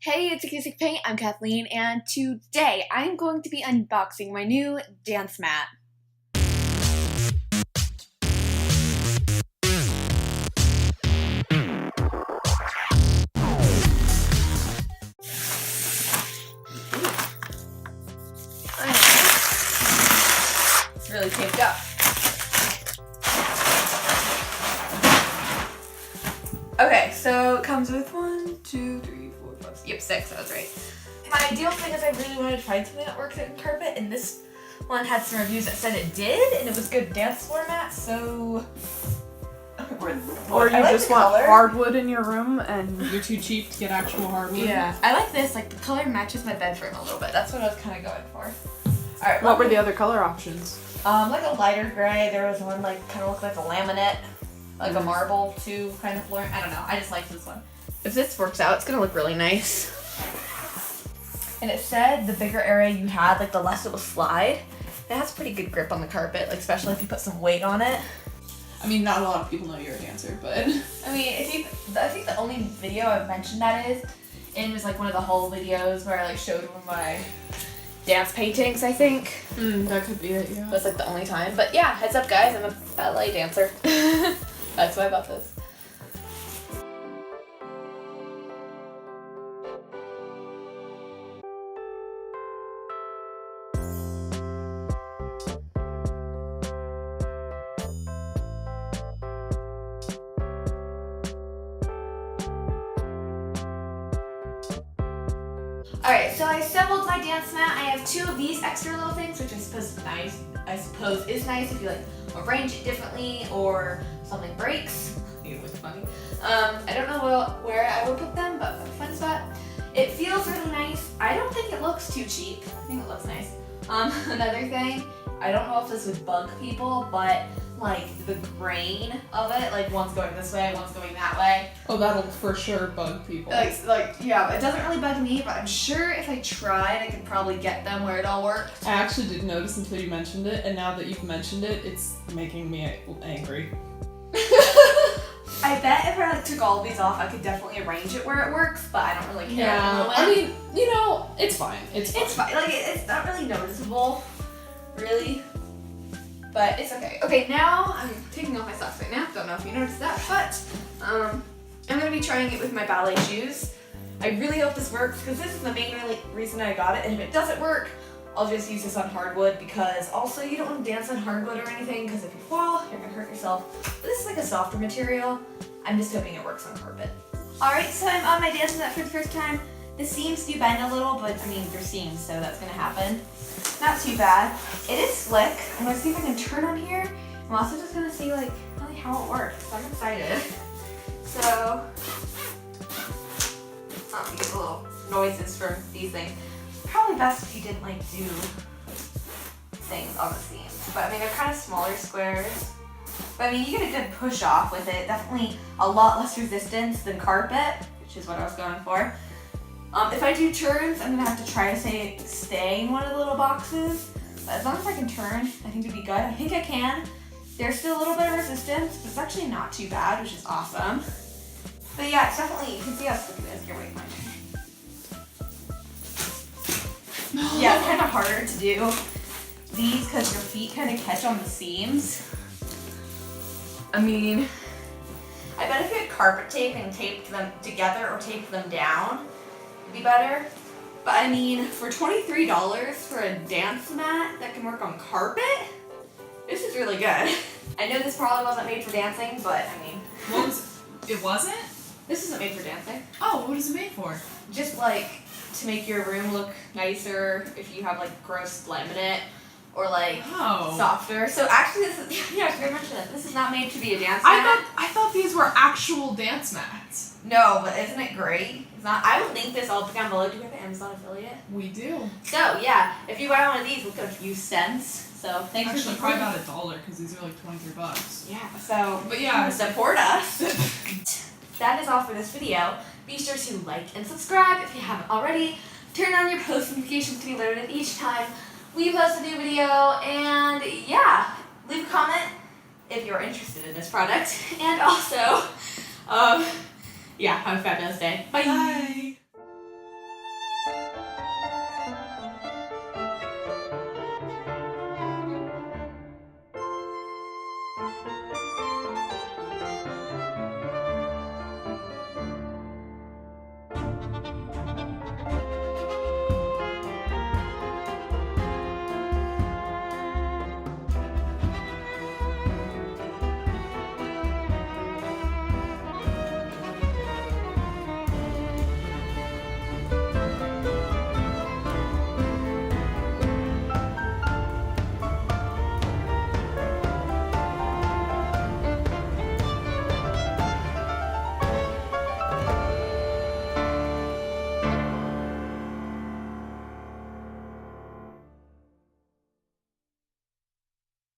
Hey, it's Acoustic Paint. I'm Kathleen, and today I'm going to be unboxing my new dance mat. It's really taped up. Okay, so it comes with 1, 2, 3, 4, 5, yep, 6, that was right. My ideal thing is I really wanted to find something that works in carpet, and this one had some reviews that said it did, and it was good dance floor mat, so... Or you like just want hardwood in your room and you're too cheap to get actual hardwood. Yeah, I like this, like the color matches my bed frame a little bit. That's what I was kind of going for. Alright, what were the other color options? Like a lighter gray, there was one like kind of looked like a laminate. Like a marble too, kind of flooring. I don't know. I just like this one. If this works out, it's gonna look really nice. And it said the bigger area you had, like the less it will slide. It has pretty good grip on the carpet, like especially if you put some weight on it. I mean, not a lot of people know you're a dancer, but... I mean, I think the only video I've mentioned that is, and it was like one of the whole videos where I like showed one of my dance paintings, I think. That could be it, yeah. That's like the only time. But yeah, heads up guys, I'm a ballet dancer. That's why I bought this. Alright, so I assembled my dance mat. I have 2 of these extra little things, which I suppose is nice if you like arrange it differently or something breaks. It looks funny. I don't know where I would put them, but a fun spot. It feels really nice. I don't think it looks too cheap. I think it looks nice. Another thing, I don't know if this would bug people, but like the grain of it, like one's going this way, one's going that way. Oh, that'll for sure bug people. Yeah, it doesn't really bug me, but I'm sure if I tried, I could probably get them where it all worked. I actually didn't notice until you mentioned it, and now that you've mentioned it, it's making me angry. I bet if I like took all of these off, I could definitely arrange it where it works, but I don't really care. Yeah, I mean, you know, it's fine. It's fine. Like, it's not really noticeable, really. But it's okay. Okay, now I'm taking off my socks right now. Don't know if you noticed that, but I'm gonna be trying it with my ballet shoes. I really hope this works because this is the main reason I got it. And if it doesn't work, I'll just use this on hardwood because also you don't want to dance on hardwood or anything because if you fall, you're gonna hurt yourself. But this is like a softer material. I'm just hoping it works on carpet. All right, so I'm on my dance mat for the first time. The seams do bend a little, but I mean, they're seams, so that's gonna happen. Not too bad. It is slick. I'm gonna see if I can turn on here. I'm also just gonna see like really how it works. So I'm excited. So, you get little noises from these things. Probably best if you didn't like do things on the seams. But I mean, they're kind of smaller squares. But I mean, you get a good push off with it. Definitely a lot less resistance than carpet, which is what I was going for. If I do turns, I'm gonna have to try to stay in one of the little boxes. But as long as I can turn, I think it'd be good. I think I can. There's still a little bit of resistance, but it's actually not too bad, which is awesome. But yeah, it's definitely, you can see how slick it is. Here, wait, yeah, it's kind of harder to do these because your feet kind of catch on the seams. I mean, I bet if you had carpet tape and taped them together or taped them down, be better. But I mean, for $23 for a dance mat that can work on carpet, this is really good. I know this probably wasn't made for dancing, but I mean. It wasn't? This isn't made for dancing. Oh, what is it made for? Just like to make your room look nicer if you have like gross laminate or like softer. So actually this is, yeah, I should mention that. This is not made to be a dance mat. I thought these were actual dance mats. No, but isn't it great? It's not. I will link this all down below. Do you have an Amazon affiliate? We do. So yeah, if you buy one of these, we'll get a few cents. So thanks Actually, for probably about $1 because these are like $23. Yeah. So but yeah, support us. That is all for this video. Be sure to like and subscribe if you haven't already. Turn on your post notifications to be alerted each time we post a new video. And yeah, leave a comment if you're interested in this product. And also, yeah, have a fabulous day. Bye. Bye.